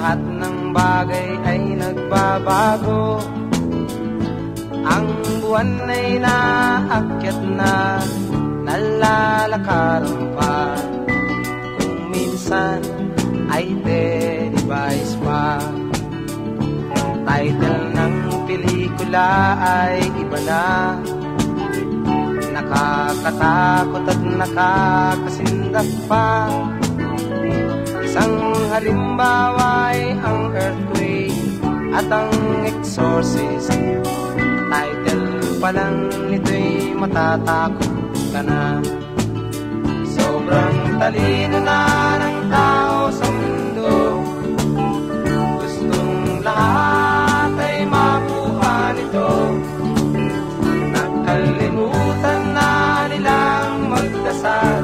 lahat ng bagay ay nagbabago. Ang buwan ay naakyat na, nalalakaran pa. Kung minsan ay televised pa. Title ng pelikula ay iba na. Nakakatakot at nakakasindak pa. Isang halimbawa ay ang earthquake at ang exorcist. Title pa lang nito'y matatakot ka na. Sobrang talino na ng tao sa mundo. Gustong lahat ay makuha nito. Nakalimutan na nilang magdasal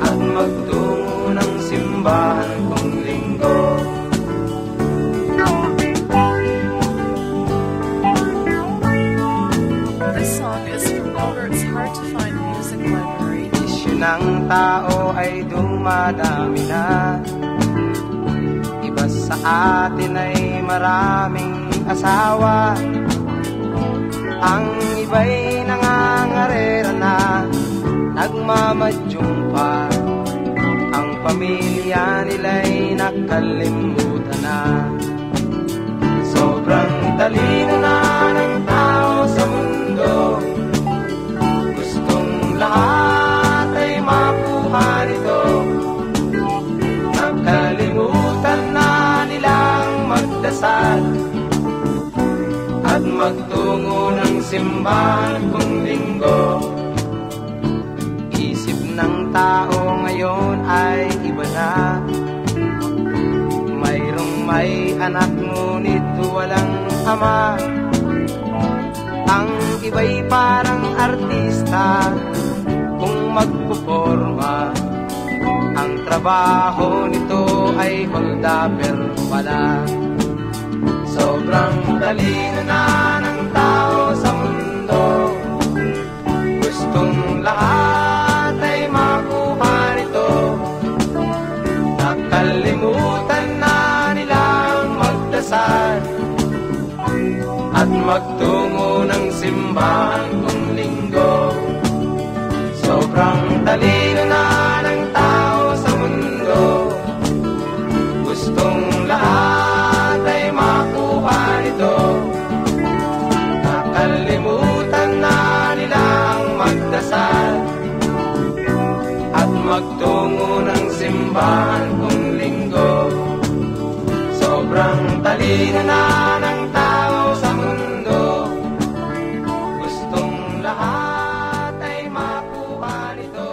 at magtungo ng simbahan kung linggo. Ng tao ay dumadami na. Iba sa atin ay maraming asawa. Ang iba'y nangangarera na, nagmamadyong pa. Ang pamilya nila'y nakalimutan na. Sobrang talino na ng tao sa mundo. Gustong lahat makuha nito. Nakalimutan na nilang magdasal at magtungo ng simbahan kung linggo. Isip ng tao ngayon ay iba na. Mayroong may anak ngunit walang ama. Ang iba'y parang artista kung magpuporma. Ang trabaho nito ay holdapper pala. Sobrang talino na ng tao sa mundo. Gustong lahat ay makuha nito. Nakalimutan na nilang magdasal at magtungo ng simbahan kung linggo. Sobrang talino na ng tao sa mundo. Gustong lahat ay makuha nito. Nakalimutan na nilang magdasal at magtungo ng simbahan kung linggo. Sobrang talino na ng tao sa mundo. Gustong lahat ay makuha nito.